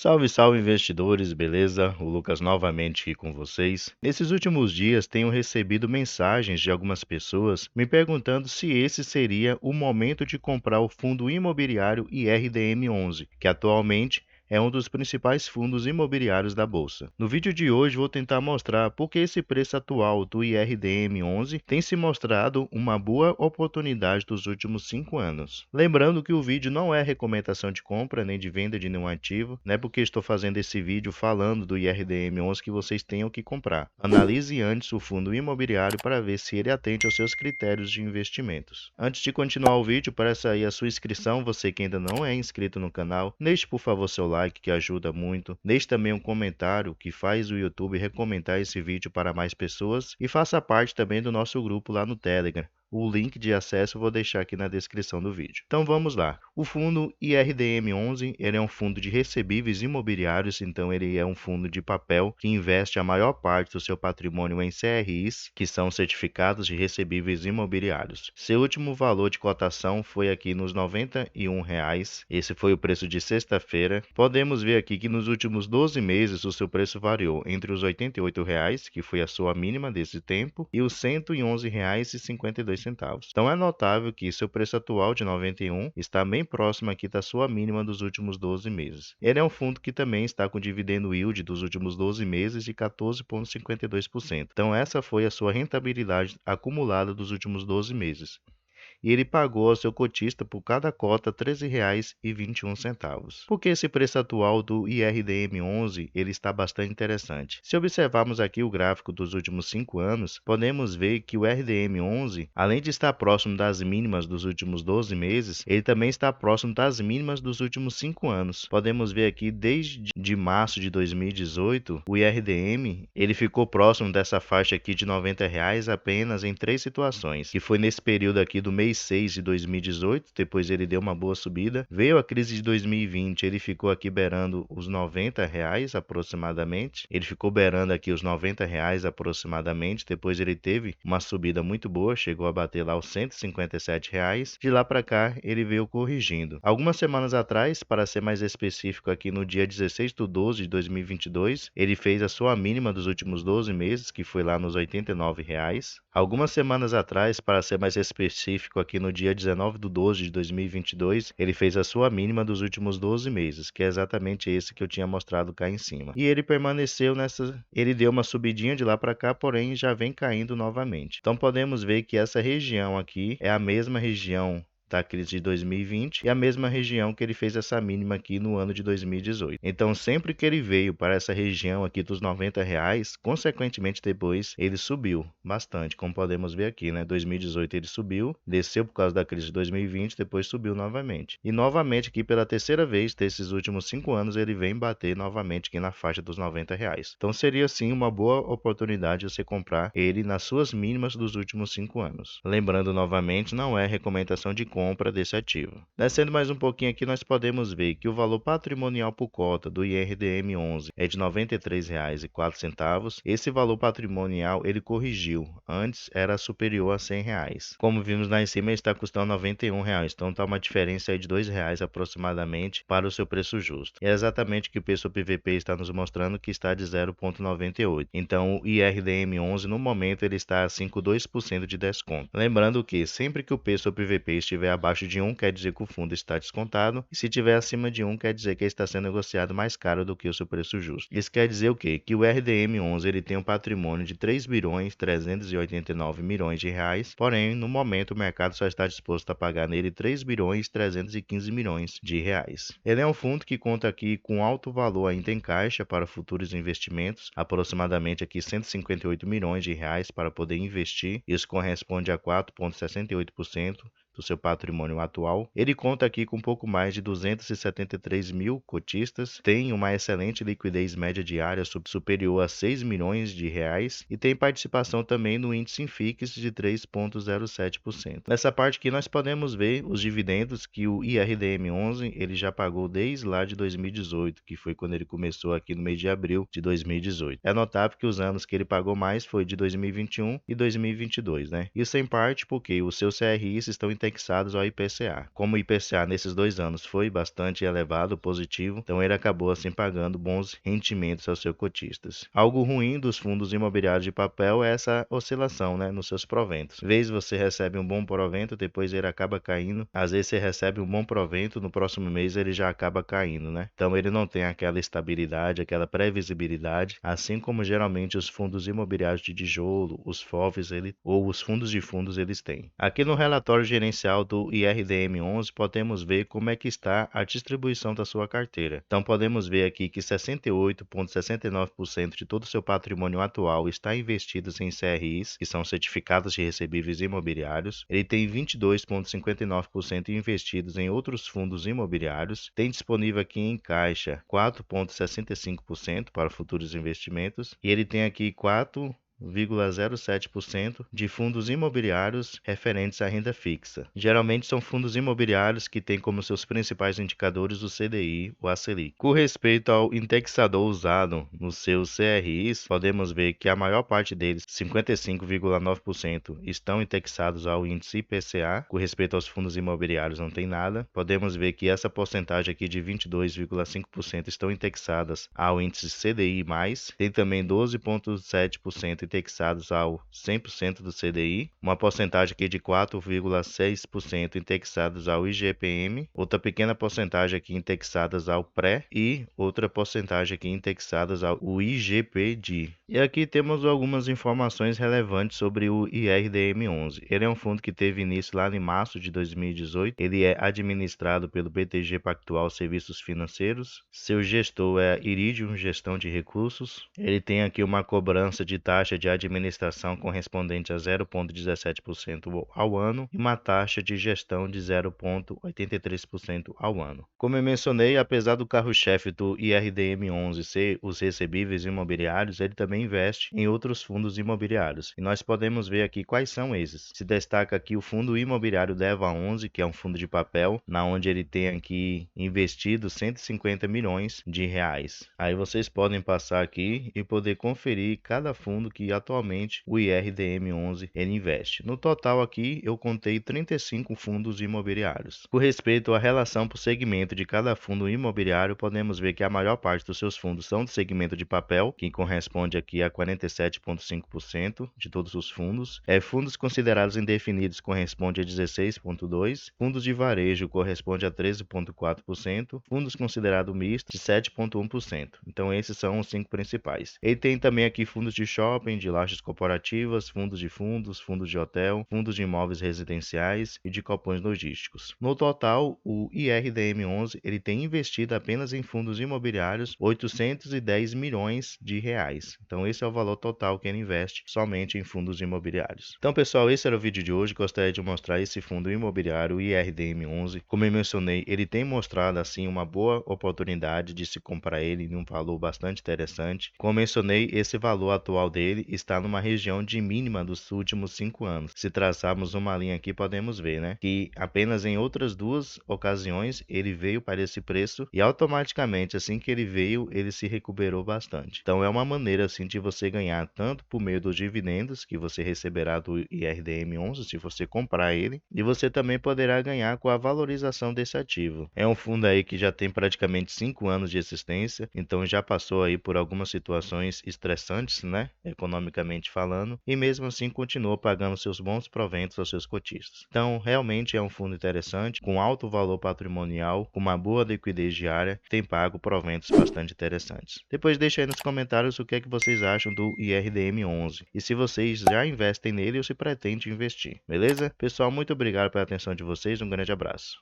Salve, salve investidores, beleza? O Lucas novamente aqui com vocês. Nesses últimos dias tenho recebido mensagens de algumas pessoas me perguntando se esse seria o momento de comprar o fundo imobiliário IRDM11, que atualmente é um dos principais fundos imobiliários da bolsa. No vídeo de hoje vou tentar mostrar por que esse preço atual do IRDM11 tem se mostrado uma boa oportunidade dos últimos 5 anos. Lembrando que o vídeo não é recomendação de compra nem de venda de nenhum ativo, não é porque estou fazendo esse vídeo falando do IRDM11 que vocês tenham que comprar. Analise antes o fundo imobiliário para ver se ele atende aos seus critérios de investimentos. Antes de continuar o vídeo, peça aí a sua inscrição, você que ainda não é inscrito no canal, deixe por favor seu like que ajuda muito, deixe também um comentário que faz o YouTube recomendar esse vídeo para mais pessoas e faça parte também do nosso grupo lá no Telegram. O link de acesso eu vou deixar aqui na descrição do vídeo. Então vamos lá. O fundo IRDM11 ele é um fundo de recebíveis imobiliários, então ele é um fundo de papel que investe a maior parte do seu patrimônio em CRIs, que são certificados de recebíveis imobiliários. Seu último valor de cotação foi aqui nos R$ 91. Esse foi o preço de sexta-feira. Podemos ver aqui que nos últimos 12 meses o seu preço variou entre os R$ 88, que foi a sua mínima desse tempo, e os R$ 111,52. Então é notável que seu preço atual de 91 está bem próximo aqui da sua mínima dos últimos 12 meses. Ele é um fundo que também está com dividendo yield dos últimos 12 meses de 14,52%. Então essa foi a sua rentabilidade acumulada dos últimos 12 meses. E ele pagou ao seu cotista por cada cota R$ 13,21. Porque esse preço atual do IRDM11 ele está bastante interessante. Se observarmos aqui o gráfico dos últimos 5 anos, podemos ver que o IRDM11, além de estar próximo das mínimas dos últimos 12 meses, ele também está próximo das mínimas dos últimos 5 anos. Podemos ver aqui desde março de 2018, o IRDM ele ficou próximo dessa faixa aqui de R$ 90 apenas em 3 situações, que foi nesse período aqui do mês 6 de 2018, depois ele deu uma boa subida. Veio a crise de 2020, ele ficou aqui beirando os R$ 90 aproximadamente. Ele ficou beirando aqui os R$ 90 aproximadamente, depois ele teve uma subida muito boa, chegou a bater lá os R$ 157. De lá para cá ele veio corrigindo. Algumas semanas atrás, para ser mais específico aqui no dia 16 de 12 de 2022, ele fez a sua mínima dos últimos 12 meses, que foi lá nos R$ 89. Algumas semanas atrás, para ser mais específico aqui no dia 19 de 12 de 2022, ele fez a sua mínima dos últimos 12 meses, que é exatamente esse que eu tinha mostrado cá em cima. E ele permaneceu ele deu uma subidinha de lá para cá, porém já vem caindo novamente. Então podemos ver que essa região aqui é a mesma região da crise de 2020 e a mesma região que ele fez essa mínima aqui no ano de 2018. Então, sempre que ele veio para essa região aqui dos R$ 90, consequentemente depois ele subiu bastante, como podemos ver aqui, né? 2018 ele subiu, desceu por causa da crise de 2020, depois subiu novamente. E novamente aqui pela terceira vez desses últimos 5 anos ele vem bater novamente aqui na faixa dos R$ 90. Então, seria sim uma boa oportunidade você comprar ele nas suas mínimas dos últimos 5 anos. Lembrando novamente, não é recomendação de compra desse ativo. Descendo mais um pouquinho aqui, nós podemos ver que o valor patrimonial por cota do IRDM11 é de R$ 93,04. Esse valor patrimonial ele corrigiu, antes era superior a R$ 100. Como vimos lá em cima, ele está custando R$ 91, então está uma diferença aí de R$ 2 aproximadamente para o seu preço justo. É exatamente o que o preço PVP está nos mostrando, que está de 0,98. Então o IRDM11 no momento ele está a 5,2% de desconto. Lembrando que sempre que o preço PVP estiver abaixo de 1, quer dizer que o fundo está descontado, e se estiver acima de 1, quer dizer que ele está sendo negociado mais caro do que o seu preço justo. Isso quer dizer o quê? Que o RDM11 ele tem um patrimônio de 3,389 bilhões de reais, porém, no momento o mercado só está disposto a pagar nele 3,315 bilhões de reais. Ele é um fundo que conta aqui com alto valor ainda em caixa para futuros investimentos, aproximadamente aqui 158 milhões de reais para poder investir, isso corresponde a 4,68% do seu patrimônio atual. Ele conta aqui com um pouco mais de 273 mil cotistas, tem uma excelente liquidez média diária superior a 6 milhões de reais e tem participação também no índice Infix de 3,07%. Nessa parte aqui nós podemos ver os dividendos que o IRDM11 ele já pagou desde lá de 2018, que foi quando ele começou aqui no mês de abril de 2018. É notável que os anos que ele pagou mais foi de 2021 e 2022, né? Isso em parte porque os seus CRIs estão indexados ao IPCA. Como o IPCA nesses 2 anos foi bastante elevado, positivo, então ele acabou assim pagando bons rendimentos aos seus cotistas. Algo ruim dos fundos imobiliários de papel é essa oscilação, né, nos seus proventos. Às vezes você recebe um bom provento, depois ele acaba caindo. Às vezes você recebe um bom provento, no próximo mês ele já acaba caindo, né? Então ele não tem aquela estabilidade, aquela previsibilidade, assim como geralmente os fundos imobiliários de tijolo, os FOFs ou os fundos de fundos eles têm. Aqui no relatório gerencial do IRDM11 podemos ver como é que está a distribuição da sua carteira. Então podemos ver aqui que 68,69% de todo o seu patrimônio atual está investido em CRIs, que são certificados de recebíveis imobiliários. Ele tem 22,59% investidos em outros fundos imobiliários. Tem disponível aqui em caixa 4,65% para futuros investimentos. E ele tem aqui 4,07% de fundos imobiliários referentes à renda fixa. Geralmente são fundos imobiliários que têm como seus principais indicadores o CDI ou a Selic. Com respeito ao indexador usado nos seus CRIs, podemos ver que a maior parte deles, 55,9%, estão indexados ao índice IPCA. Com respeito aos fundos imobiliários não tem nada. Podemos ver que essa porcentagem aqui de 22,5% estão indexadas ao índice CDI+. Tem também 12,7% indexados ao 100% do CDI, uma porcentagem aqui de 4,6% indexados ao IGPM, outra pequena porcentagem aqui indexadas ao pré e outra porcentagem aqui indexadas ao IGPDI. E aqui temos algumas informações relevantes sobre o IRDM11. Ele é um fundo que teve início lá em março de 2018. Ele é administrado pelo BTG Pactual Serviços Financeiros. Seu gestor é Iridium Gestão de Recursos. Ele tem aqui uma cobrança de taxa de administração correspondente a 0,17% ao ano e uma taxa de gestão de 0,83% ao ano. Como eu mencionei, apesar do carro-chefe do IRDM11 ser os recebíveis imobiliários, ele também investe em outros fundos imobiliários. E nós podemos ver aqui quais são esses. Se destaca aqui o fundo imobiliário DEVA11, que é um fundo de papel, na onde ele tem aqui investido 150 milhões de reais. Aí vocês podem passar aqui e poder conferir cada fundo que atualmente o IRDM11 ele investe. No total aqui eu contei 35 fundos imobiliários. Com respeito à relação por segmento de cada fundo imobiliário, podemos ver que a maior parte dos seus fundos são do segmento de papel, que corresponde aqui a 47,5% de todos os fundos. Fundos considerados indefinidos corresponde a 16,2%, fundos de varejo corresponde a 13,4%, fundos considerados mistos de 7,1%. Então esses são os 5 principais. Ele tem também aqui fundos de shopping, de lajes corporativas, fundos de hotel, fundos de imóveis residenciais e de galpões logísticos. No total, o IRDM11 ele tem investido apenas em fundos imobiliários 810 milhões de reais. Então esse é o valor total que ele investe somente em fundos imobiliários. Então pessoal, esse era o vídeo de hoje. Gostaria de mostrar esse fundo imobiliário, o IRDM11. Como eu mencionei, ele tem mostrado assim uma boa oportunidade de se comprar ele em um valor bastante interessante. Como mencionei, esse valor atual dele está numa região de mínima dos últimos 5 anos. Se traçarmos uma linha aqui, podemos ver, né, que apenas em outras 2 ocasiões ele veio para esse preço e automaticamente assim que ele veio, ele se recuperou bastante. Então é uma maneira assim de você ganhar tanto por meio dos dividendos que você receberá do IRDM11 se você comprar ele, e você também poderá ganhar com a valorização desse ativo. É um fundo aí que já tem praticamente 5 anos de existência, então já passou aí por algumas situações estressantes, né, economicamente falando, e mesmo assim continua pagando seus bons proventos aos seus cotistas. Então realmente é um fundo interessante, com alto valor patrimonial, com uma boa liquidez diária, tem pago proventos bastante interessantes. Depois deixa aí nos comentários o que é que vocês acham do IRDM11 e se vocês já investem nele ou se pretendem investir, beleza? Pessoal, muito obrigado pela atenção de vocês, um grande abraço.